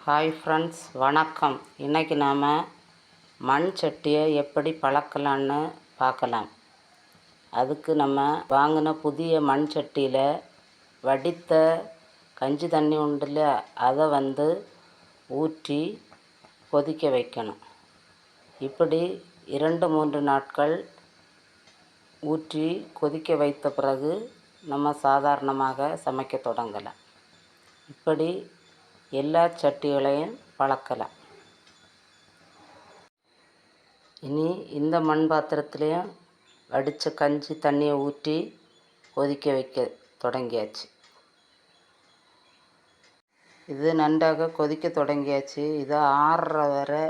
Hi friends, வணக்கம். இன்றைக்கி நாம் மண் சட்டியை எப்படி பழக்கலான்னு பார்க்கலாம். அதுக்கு நம்ம வாங்கின புதிய மண் சட்டியில் வடித்த கஞ்சி தண்ணி உண்டுல, அதை ஊற்றி கொதிக்க வைக்கணும். இப்படி 2-3 நாட்கள் ஊற்றி கொதிக்க வைத்த பிறகு நம்ம சாதாரணமாக சமைக்க தொடங்கலாம். இப்படி எல்லா சட்டிகளையும் பழக்கலாம். இனி இந்த மண் பாத்திரத்துலேயும் வடித்த கஞ்சி தண்ணியை ஊற்றி கொதிக்க வைக்க தொடங்கியாச்சு. இது நன்றாக கொதிக்க தொடங்கியாச்சு. இதை ஆறுற வரை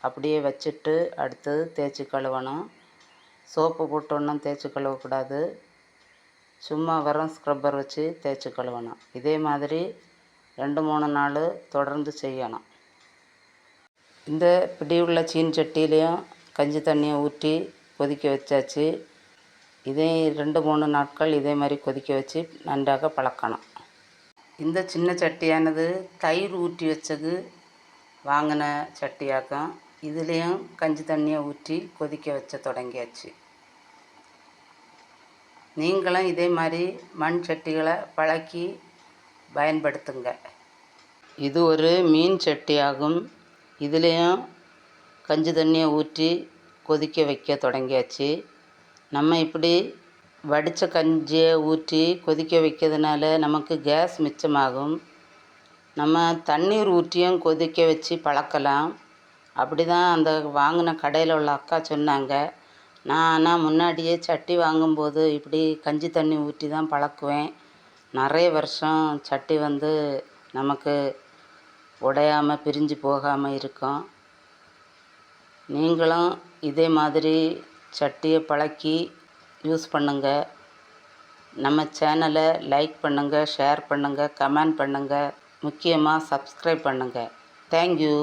அப்படியே வச்சுட்டு அடுத்தது தேய்ச்சி கழுவணும். சோப்பு போட்டு ஒன்றும் தேய்ச்சி கழுவக்கூடாது. சும்மா வெறும் ஸ்க்ரப்பர் வச்சு தேய்ச்சி கழுவணும். இதே மாதிரி 2-3 நாள் தொடர்ந்து செய்யணும். இந்த பிடி உள்ள சீன் சட்டியிலையும் கஞ்சி தண்ணியை ஊற்றி கொதிக்க வச்சாச்சு. இதே 2-3 நாட்கள் இதே மாதிரி கொதிக்க வச்சு நன்றாக பழக்கணும். இந்த சின்ன சட்டியானது தயிர் ஊற்றி வச்சது வாங்கின சட்டியாக்கம். இதுலேயும் கஞ்சி தண்ணியை ஊற்றி கொதிக்க வச்ச தொடங்கியாச்சு. நீங்களும் இதே மாதிரி மண் சட்டிகளை பழக்கி பயன்படுத்துங்க. இது ஒரு மீன் சட்டியாகும். இதுலேயும் கஞ்சி தண்ணியை ஊற்றி கொதிக்க வைக்க தொடங்கியாச்சு. நம்ம இப்படி வடித்த கஞ்சியை ஊற்றி கொதிக்க வைக்கிறதுனால நமக்கு கேஸ் மிச்சமாகும். நம்ம தண்ணீர் ஊற்றியும் கொதிக்க வச்சு பழக்கலாம். அப்படி தான் அந்த வாங்கின கடையில் உள்ள அக்கா சொன்னாங்க. நான் ஆனால் முன்னாடியே சட்டி வாங்கும்போது இப்படி கஞ்சி தண்ணி ஊற்றி தான் பழக்குவேன். நிறைய வருஷம் சட்டி நமக்கு உடையாமல் பிரிஞ்சு போகாமல் இருக்கும். நீங்களும் இதே மாதிரி சட்டியை பழக்கி யூஸ் பண்ணுங்கள். நம்ம சேனலை லைக் பண்ணுங்கள், ஷேர் பண்ணுங்கள், கமெண்ட் பண்ணுங்கள், முக்கியமாக சப்ஸ்கிரைப் பண்ணுங்கள். தேங்க்யூ.